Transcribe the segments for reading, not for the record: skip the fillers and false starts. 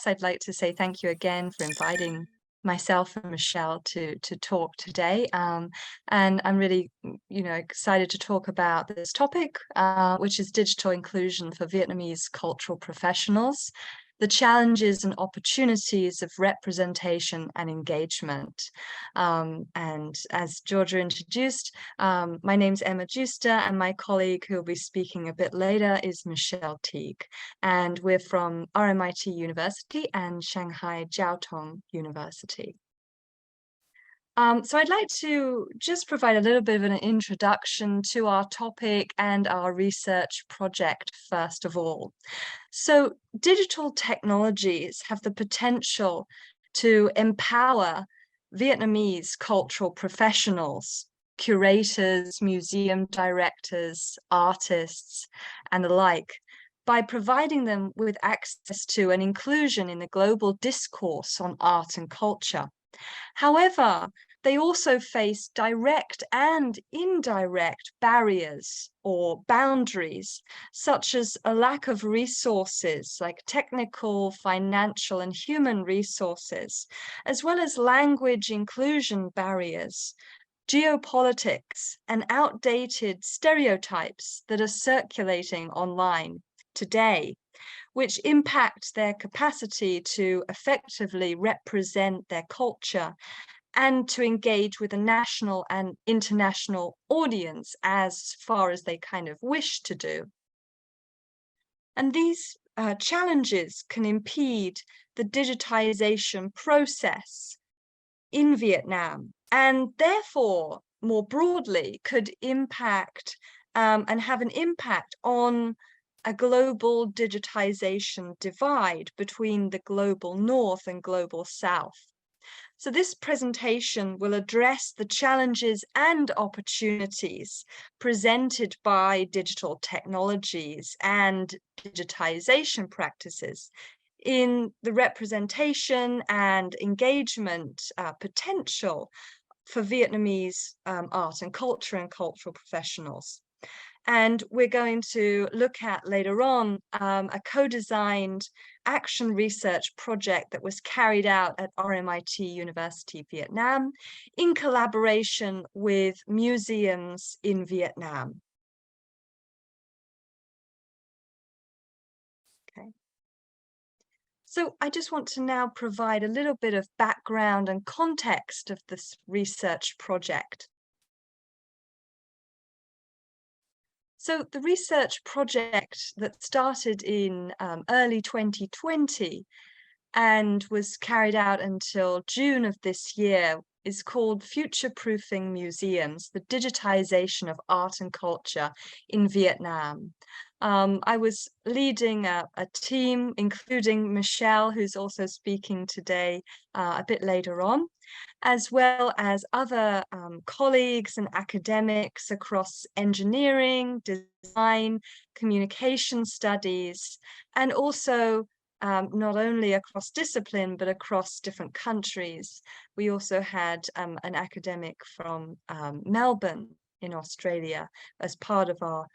I'd like to say thank you again for inviting myself and Michelle to talk today. And I'm really, excited to talk about this topic, which is digital inclusion for Vietnamese cultural professionals, the challenges and opportunities of representation and engagement. And as Georgia introduced, my name's Emma Duester, and my colleague who will be speaking a bit later is Michal Teague. And we're from RMIT University and Shanghai Jiao University. So I'd like to just provide a little bit of an introduction to our topic and our research project, first of all. So digital technologies have the potential to empower Vietnamese cultural professionals, curators, museum directors, artists, and the like, by providing them with access to and inclusion in the global discourse on art and culture. However, they also face direct and indirect barriers or boundaries, such as a lack of resources like technical, financial, and human resources, as well as language inclusion barriers, geopolitics, and outdated stereotypes that are circulating online today, which impact their capacity to effectively represent their culture and to engage with a national and international audience as far as they kind of wish to do. And these challenges can impede the digitization process in Vietnam, and therefore, more broadly, could impact and have an impact on a global digitization divide between the global north and global south. So this presentation will address the challenges and opportunities presented by digital technologies and digitization practices in the representation and engagement potential for Vietnamese art and cultural professionals. And we're going to look at later on a co-designed action research project that was carried out at RMIT University, Vietnam, in collaboration with museums in Vietnam. Okay. So I just want to now provide a little bit of background and context of this research project. So the research project that started in early 2020 and was carried out until June of this year is called Future-Proofing Museums, the Digitization of Art and Culture in Vietnam. I was leading a team, including Michal, who's also speaking today a bit later on, as well as other colleagues and academics across engineering, design, communication studies, and also not only across discipline, but across different countries. We also had an academic from Melbourne in Australia as part of our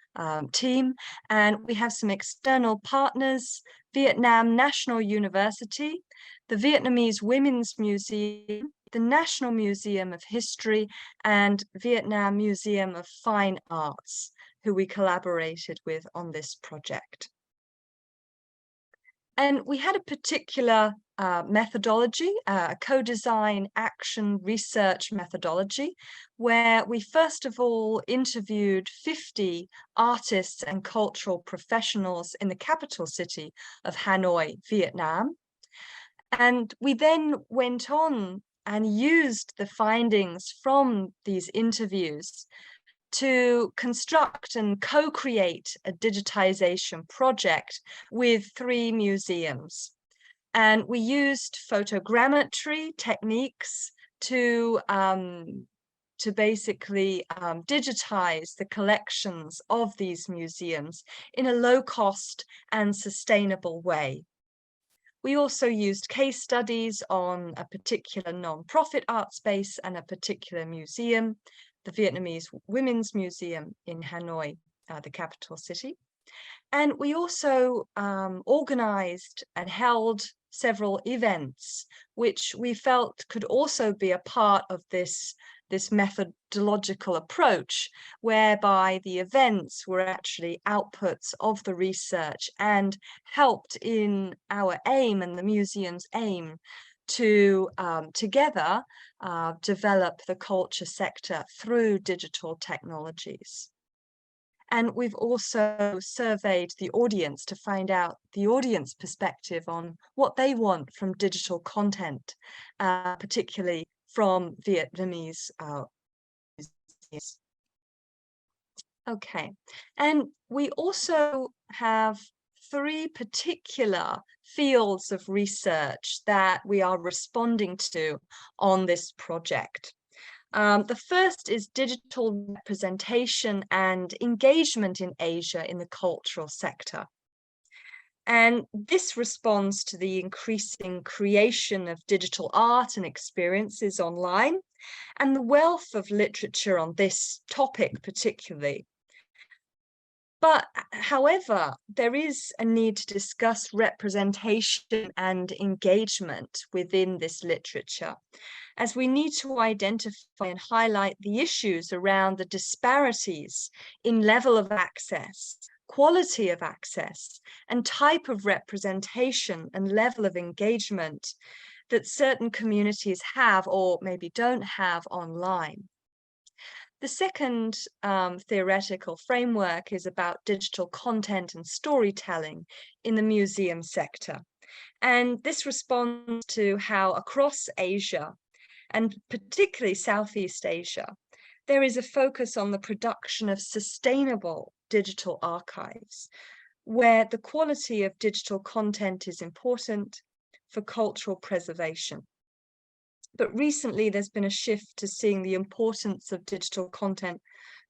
team. And we have some external partners: Vietnam National University, the Vietnamese Women's Museum, the National Museum of History, and Vietnam Museum of Fine Arts, who we collaborated with on this project. And we had a particular methodology, a co-design action research methodology, where we first of all interviewed 50 artists and cultural professionals in the capital city of Hanoi, Vietnam. And we then went on and used the findings from these interviews to construct and co-create a digitization project with 3 museums. And we used photogrammetry techniques to basically digitize the collections of these museums in a low-cost and sustainable way. We also used case studies on a particular non-profit art space and a particular museum, the Vietnamese Women's Museum in Hanoi, the capital city. And we also organized and held several events, which we felt could also be a part of this methodological approach, whereby the events were actually outputs of the research and helped in our aim and the museum's aim to together develop the culture sector through digital technologies. And we've also surveyed the audience to find out the audience perspective on what they want from digital content, particularly from Vietnamese museums. Okay, and we also have 3 particular fields of research that we are responding to on this project. The first is digital representation and engagement in Asia in the cultural sector. And this responds to the increasing creation of digital art and experiences online, and the wealth of literature on this topic particularly. But however, there is a need to discuss representation and engagement within this literature, as we need to identify and highlight the issues around the disparities in level of access, quality of access, and type of representation and level of engagement that certain communities have or maybe don't have online. The second theoretical framework is about digital content and storytelling in the museum sector. And this responds to how across Asia, and particularly Southeast Asia, there is a focus on the production of sustainable digital archives, where the quality of digital content is important for cultural preservation. But recently, there's been a shift to seeing the importance of digital content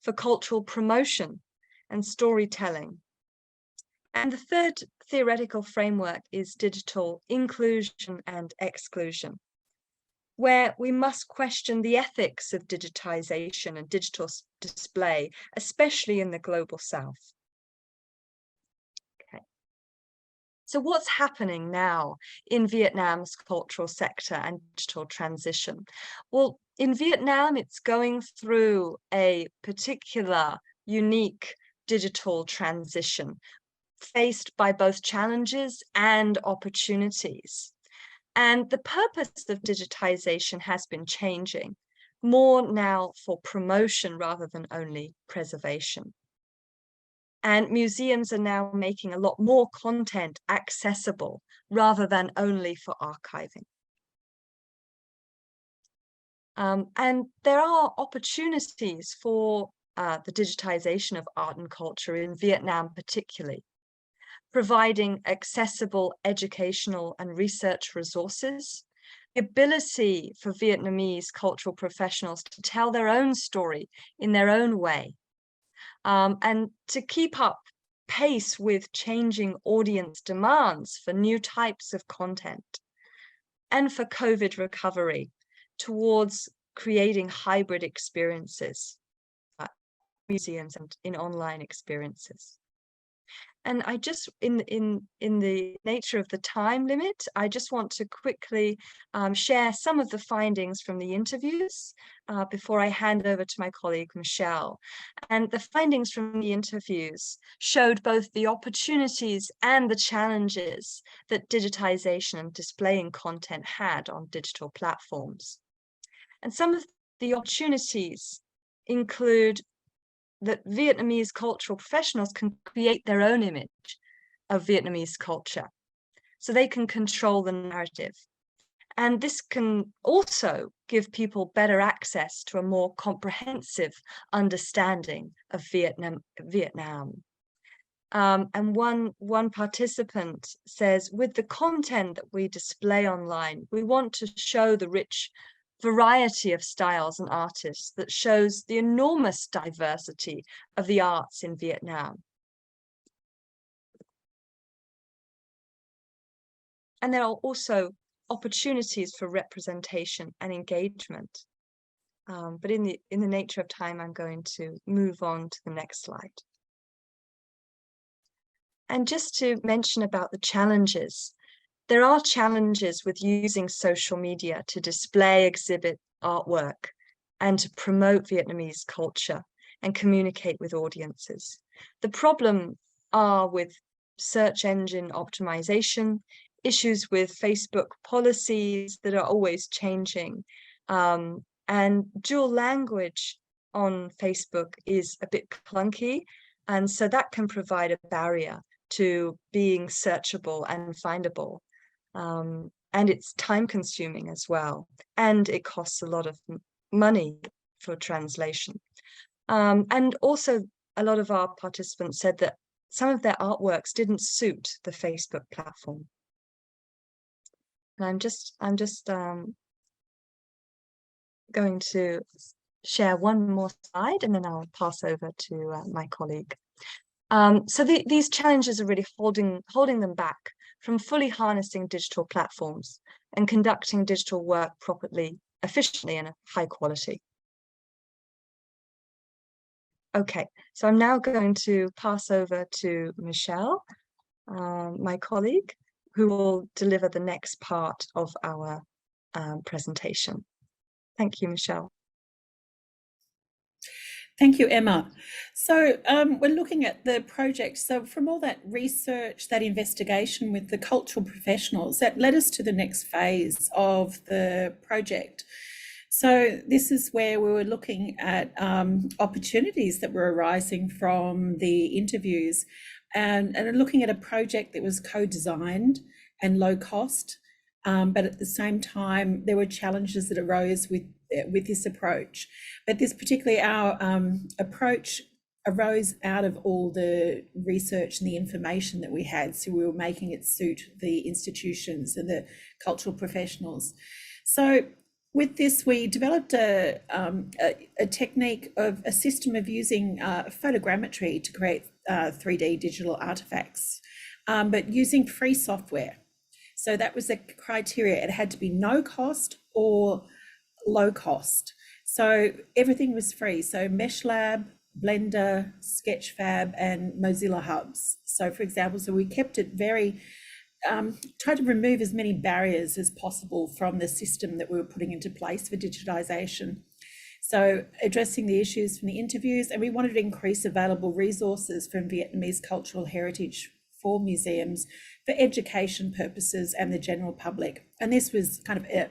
for cultural promotion and storytelling. And the third theoretical framework is digital inclusion and exclusion, where we must question the ethics of digitization and digital display, especially in the global South. Okay. So what's happening now in Vietnam's cultural sector and digital transition? Well, in Vietnam, it's going through a particular unique digital transition faced by both challenges and opportunities. And the purpose of digitization has been changing, more now for promotion rather than only preservation. And museums are now making a lot more content accessible rather than only for archiving. And there are opportunities for the digitization of art and culture in Vietnam particularly, providing accessible educational and research resources, the ability for Vietnamese cultural professionals to tell their own story in their own way, and to keep up pace with changing audience demands for new types of content, and for COVID recovery towards creating hybrid experiences, museums and in online experiences. And I just, in the nature of the time limit, I just want to quickly share some of the findings from the interviews before I hand over to my colleague, Michal. And the findings from the interviews showed both the opportunities and the challenges that digitization and displaying content had on digital platforms. And some of the opportunities include that Vietnamese cultural professionals can create their own image of Vietnamese culture, so they can control the narrative. And this can also give people better access to a more comprehensive understanding of Vietnam. And one participant says, with the content that we display online, we want to show the rich variety of styles and artists that shows the enormous diversity of the arts in Vietnam. And there are also opportunities for representation and engagement. But in the nature of time, I'm going to move on to the next slide. And just to mention about the challenges, There are challenges with using social media to display, exhibit artwork, and to promote Vietnamese culture and communicate with audiences. The problem are with search engine optimization, issues with Facebook policies that are always changing, and dual language on Facebook is a bit clunky, and so that can provide a barrier to being searchable and findable. And it's time consuming as well, and it costs a lot of money for translation. And also, a lot of our participants said that some of their artworks didn't suit the Facebook platform. And I'm just going to share one more slide, and then I'll pass over to my colleague. So these challenges are really holding them back from fully harnessing digital platforms and conducting digital work properly, efficiently, and high quality. Okay, so I'm now going to pass over to Michal, my colleague, who will deliver the next part of our presentation. Thank you, Michal. Thank you, Emma. So we're looking at the project. So from all that research, that investigation with the cultural professionals, that led us to the next phase of the project. So this is where we were looking at opportunities that were arising from the interviews and looking at a project that was co-designed and low cost, but at the same time, there were challenges that arose with this approach. But this particularly, our approach arose out of all the research and the information that we had. So we were making it suit the institutions and the cultural professionals. So with this, we developed a technique of a system of using photogrammetry to create 3D digital artifacts, but using free software. So that was the criteria. It had to be no cost or low cost. So everything was free. So MeshLab, Blender, Sketchfab, and Mozilla Hubs. So for example, so we kept it very, tried to remove as many barriers as possible from the system that we were putting into place for digitisation. So addressing the issues from the interviews, and we wanted to increase available resources from Vietnamese cultural heritage for museums for education purposes and the general public. And this was kind of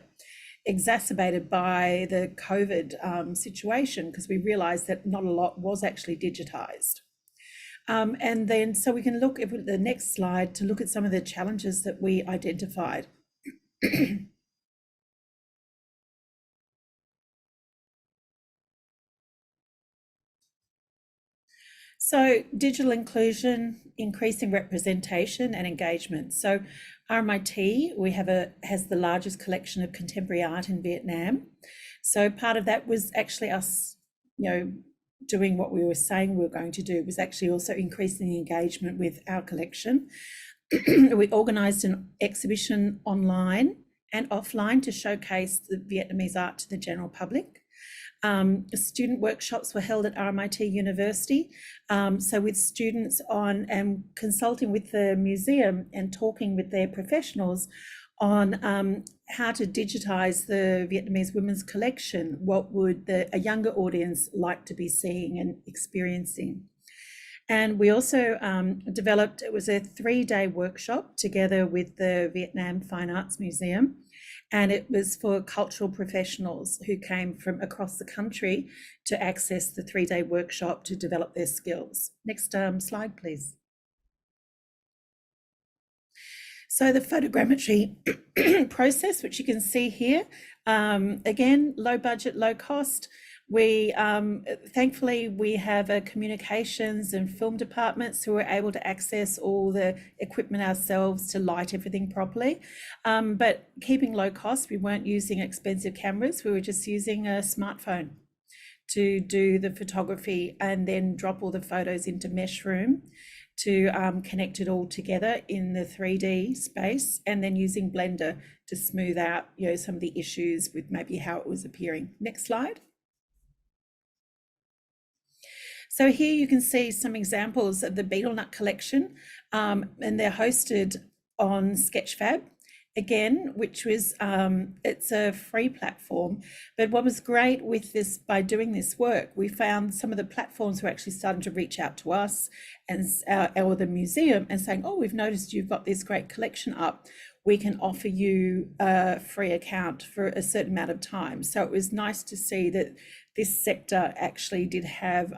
exacerbated by the COVID situation, because we realised that not a lot was actually digitised. And then, so we can look at the next slide to look at some of the challenges that we identified. So digital inclusion, increasing representation and engagement. So RMIT, has the largest collection of contemporary art in Vietnam. So part of that was actually us, doing what we were saying we were going to do, was actually also increasing the engagement with our collection. We organised an exhibition online and offline to showcase the Vietnamese art to the general public. Student workshops were held at RMIT University. So with students on and consulting with the museum and talking with their professionals on how to digitise the Vietnamese women's collection, what would a younger audience like to be seeing and experiencing. And we also developed, it was a 3-day workshop together with the Vietnam Fine Arts Museum. And it was for cultural professionals who came from across the country to access the 3-day workshop to develop their skills. Next slide, please. So the photogrammetry process, which you can see here, again, low budget, low cost. We thankfully we have a communications and film departments who are able to access all the equipment ourselves to light everything properly. But keeping low cost, we weren't using expensive cameras. We were just using a smartphone to do the photography and then drop all the photos into Meshroom to connect it all together in the 3D space, and then using Blender to smooth out, some of the issues with maybe how it was appearing. Next slide. So here you can see some examples of the betel nut collection, and they're hosted on Sketchfab. again, which was it's a free platform. But what was great with this, by doing this work, we found some of the platforms were actually starting to reach out to us and or the museum and saying, oh, we've noticed you've got this great collection up. We can offer you a free account for a certain amount of time. So it was nice to see that this sector actually did have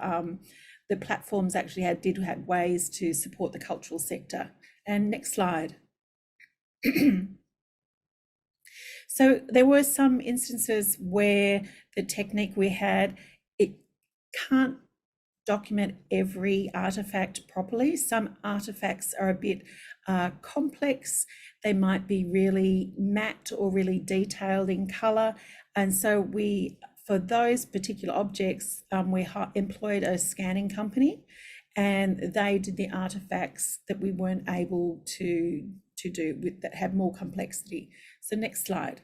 the platforms actually did have ways to support the cultural sector. And next slide. So there were some instances where the technique we had, it can't document every artifact properly. Some artifacts are a bit complex. They might be really matte or really detailed in color. And so for those particular objects, we employed a scanning company, and they did the artifacts that we weren't able to do with that have more complexity. So next slide.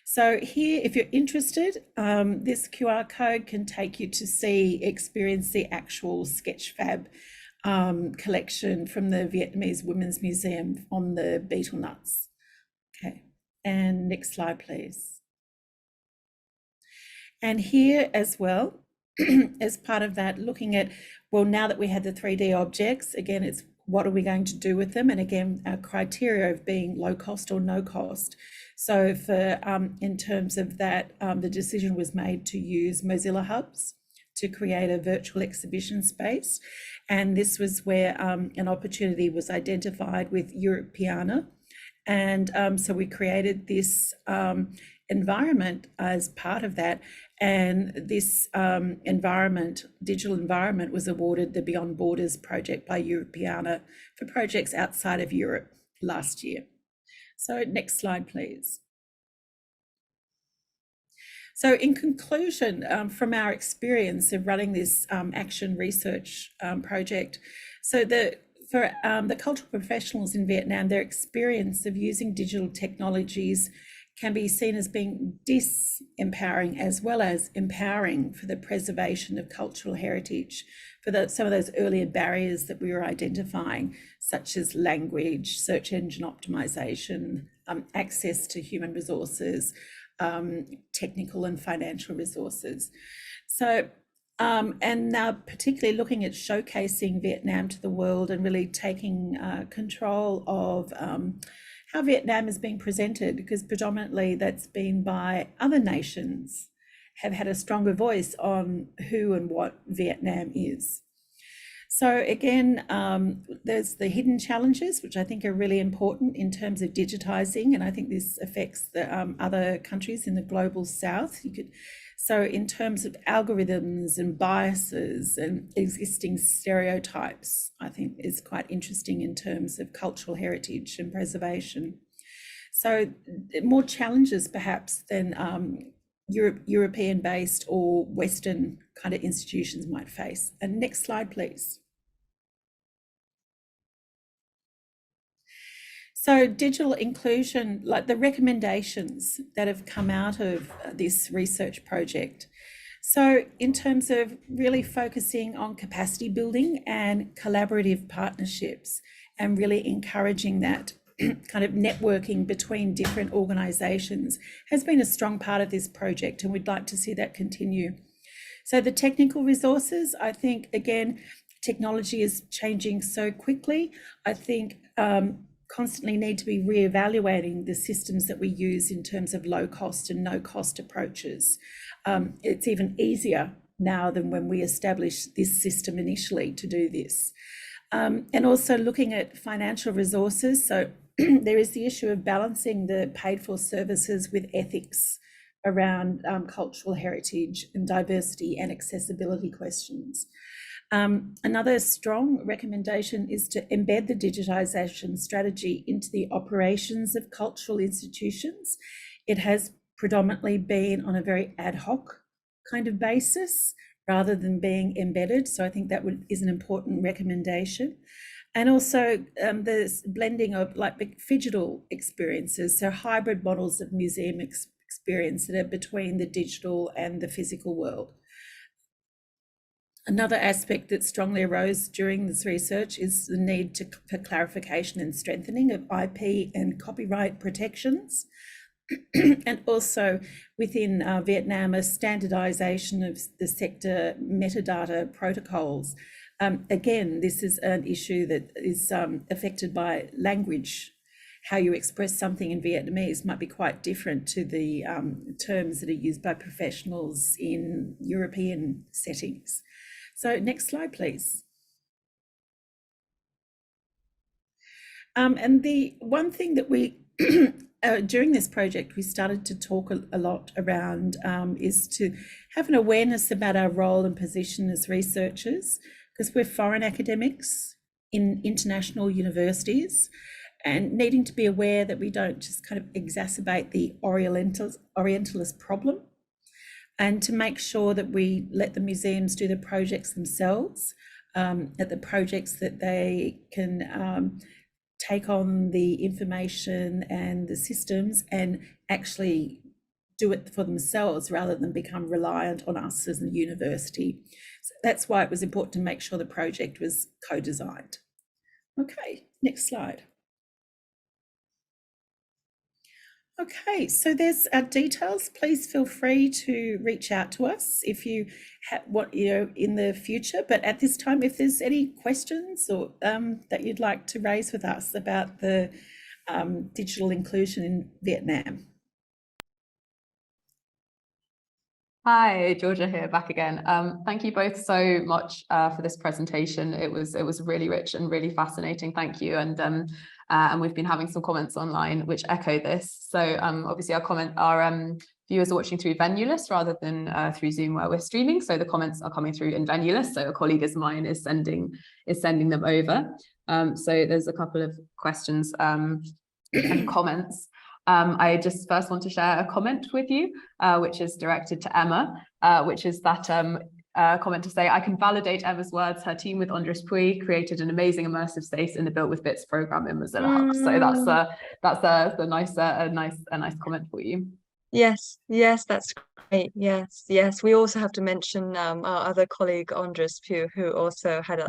So here, if you're interested, this QR code can take you to experience the actual Sketchfab collection from the Vietnamese Women's Museum on the betel nuts. Okay, and next slide, please. And here as well, as part of that, looking at, well, now that we had the 3D objects, again, it's what are we going to do with them? And again, our criteria of being low cost or no cost. So for in terms of that, the decision was made to use Mozilla Hubs to create a virtual exhibition space. And this was where an opportunity was identified with Europeana. And so we created this environment as part of that. And this digital environment, was awarded the Beyond Borders project by Europeana for projects outside of Europe last year. So next slide, please. So in conclusion, from our experience of running this action research project, so for the cultural professionals in Vietnam, their experience of using digital technologies can be seen as being disempowering as well as empowering for the preservation of cultural heritage, for some of those earlier barriers that we were identifying, such as language, search engine optimization, access to human resources, technical and financial resources. So, and now particularly looking at showcasing Vietnam to the world and really taking control of how Vietnam is being presented, because predominantly that's been by other nations have had a stronger voice on who and what Vietnam is. So again, there's the hidden challenges, which I think are really important in terms of digitising, and I think this affects the other countries in the global south. So in terms of algorithms and biases and existing stereotypes, I think is quite interesting in terms of cultural heritage and preservation. So more challenges perhaps than European-based or Western kind of institutions might face. And next slide, please. So digital inclusion, like the recommendations that have come out of this research project. So in terms of really focusing on capacity building and collaborative partnerships and really encouraging that kind of networking between different organisations has been a strong part of this project, and we'd like to see that continue. So the technical resources, I think, again, technology is changing so quickly. I think constantly need to be re-evaluating the systems that we use in terms of low cost and no cost approaches. It's even easier now than when we established this system initially to do this. And also looking at financial resources. So there is the issue of balancing the paid for services with ethics around cultural heritage and diversity and accessibility questions. Another strong recommendation is to embed the digitisation strategy into the operations of cultural institutions. It has predominantly been on a very ad hoc kind of basis rather than being embedded. So I think that is an important recommendation. And also the blending of like phygital experiences, so hybrid models of museum experience that are between the digital and the physical world. Another aspect that strongly arose during this research is the need for clarification and strengthening of IP and copyright protections. And also within Vietnam, a standardisation of the sector metadata protocols. Again, this is an issue that is affected by language. How you express something in Vietnamese might be quite different to the terms that are used by professionals in European settings. So next slide, please. And the one thing that we, during this project, we started to talk a lot around is to have an awareness about our role and position as researchers, because we're foreign academics in international universities, and needing to be aware that we don't just kind of exacerbate the Orientalist problem, and to make sure that we let the museums do the projects themselves, at the projects that they can take on the information and the systems and actually do it for themselves rather than become reliant on us as a university. So that's why it was important to make sure the project was co-designed. Okay, next slide. Okay, so there's our details. Please feel free to reach out to us if you have what in the future. But at this time, if there's any questions or that you'd like to raise with us about the digital inclusion in Vietnam. Hi, Georgia here, back again. Thank you both so much for this presentation. It was really rich and really fascinating. Thank you. And we've been having some comments online which echo this. So obviously our viewers are watching through Venulist rather than through Zoom where we're streaming. So the comments are coming through in Venulist. So a colleague of mine is sending them over. So there's a couple of questions and comments. I just first want to share a comment with you, which is directed to Emma, which is that comment to say, I can validate Emma's words. Her team with Andres Pui created an amazing immersive space in the Built with Bits program in Mozilla Hub. So that's a nice comment for you. Yes, that's great. Yes. We also have to mention our other colleague Andres Pugh, who also had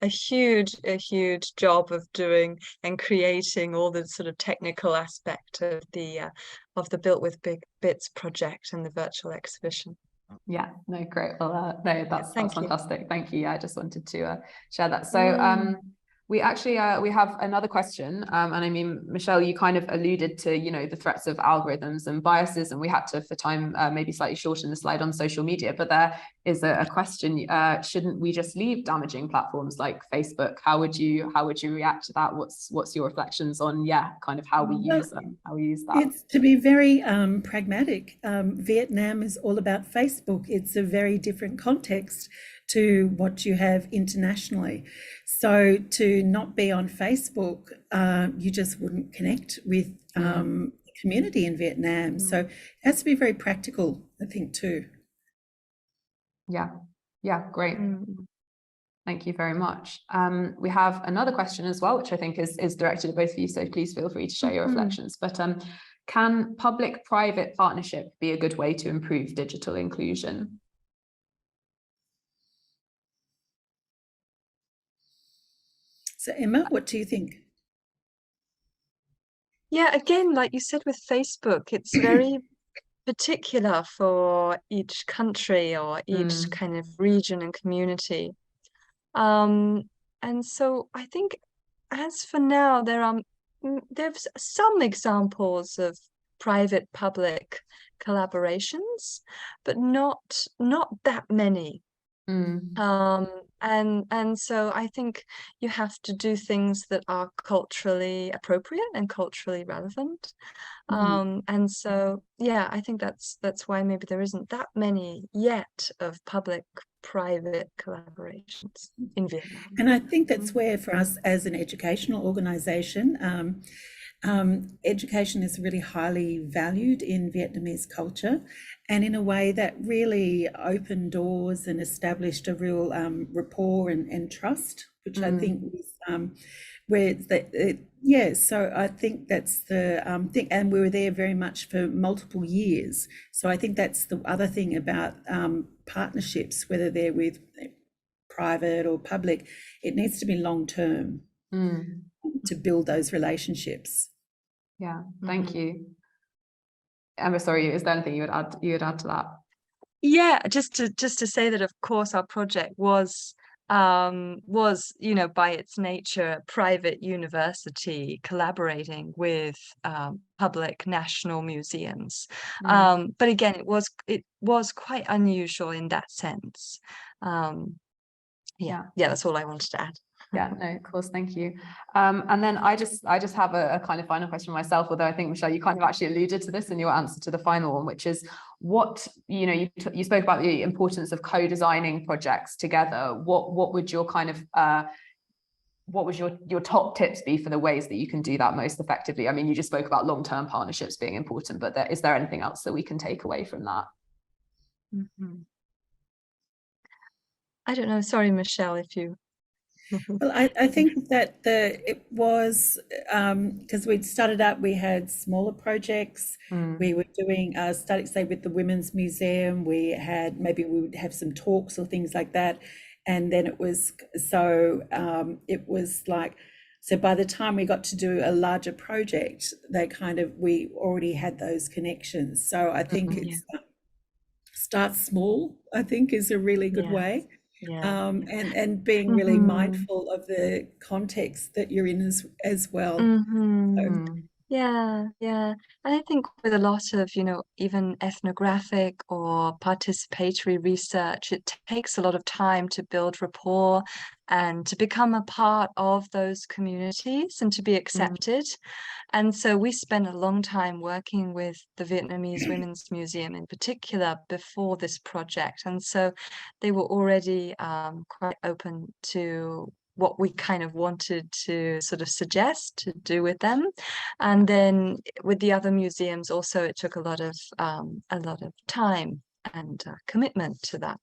a huge job of doing and creating all the sort of technical aspect of the Built with Big Bits project and the virtual exhibition. Yeah, no, great. Well, no, that's fantastic. Thank you. I just wanted to share that. So we actually we have another question, and I mean, Michelle, you kind of alluded to the threats of algorithms and biases, and we had to, for time, maybe slightly shorten the slide on social media. But there is a question: shouldn't we just leave damaging platforms like Facebook? How would you react to that? What's your reflections on kind of how we use that? It's to be very pragmatic. Vietnam is all about Facebook. It's a very different context to what you have internationally. So to not be on Facebook, you just wouldn't connect with the community in Vietnam. So it has to be very practical, I think, too. Yeah, great. Thank you very much. We have another question as well, which I think is directed at both of you, so please feel free to share your reflections. But can public-private partnership be a good way to improve digital inclusion? So Emma, what do you think? Yeah, again, like you said with Facebook, it's very particular for each country or each kind of region and community. And so I think as for now, there's some examples of private-public collaborations, but not that many. And so I think you have to do things that are culturally appropriate and culturally relevant. And so I think that's why maybe there isn't that many yet of public-private collaborations in Vietnam. And I think that's where, for us as an educational organisation, education is really highly valued in Vietnamese culture, and in a way that really opened doors and established a real rapport and trust, which I think was so I think that's the thing, and we were there very much for multiple years. So I think that's the other thing about partnerships, whether they're with private or public, it needs to be long-term to build those relationships. Yeah, thank you. Emma, sorry, is there anything you would add to that? Yeah, just to say that of course our project was by its nature a private university collaborating with public national museums. But again, it was quite unusual in that sense. Yeah, that's all I wanted to add. Yeah, no, of course, thank you. And then I just have a kind of final question myself, although I think, Michelle, you kind of actually alluded to this in your answer to the final one, which is what, you spoke about the importance of co-designing projects together. What would your kind of what would your top tips be for the ways that you can do that most effectively? I mean, you just spoke about long-term partnerships being important, but is there anything else that we can take away from that? I don't know. Sorry, Michelle, if you. Well, I think that it was because we'd started up, we had smaller projects. We were doing studies, say, with the Women's Museum. Maybe we would have some talks or things like that. And then it was like, so by the time we got to do a larger project, we already had those connections. So I think it's start small, I think, is a really good way. And being really mindful of the context that you're in as well. Yeah. And I think with a lot of, even ethnographic or participatory research, it takes a lot of time to build rapport and to become a part of those communities and to be accepted. And so we spent a long time working with the Vietnamese Women's Museum in particular before this project. And so they were already quite open to what we kind of wanted to sort of suggest to do with them. And then with the other museums also, it took a lot of time and commitment to that.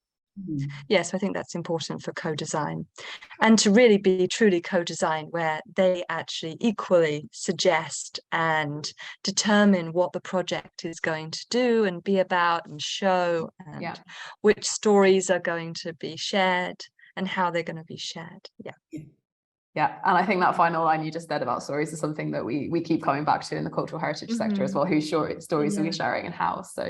Yes, I think that's important for co-design, and to really be truly co-design where they actually equally suggest and determine what the project is going to do and be about and show, and which stories are going to be shared and how they're going to be shared. Yeah, and I think that final line you just said about stories is something that we keep coming back to in the cultural heritage sector as well. Whose stories are we sharing and how? So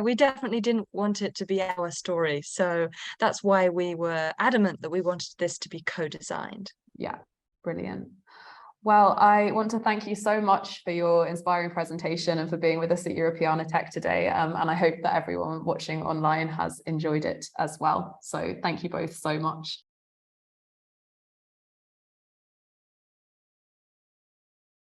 we definitely didn't want it to be our story. So that's why we were adamant that we wanted this to be co-designed. Yeah, brilliant. Well, I want to thank you so much for your inspiring presentation and for being with us at Europeana Tech today. And I hope that everyone watching online has enjoyed it as well. So thank you both so much.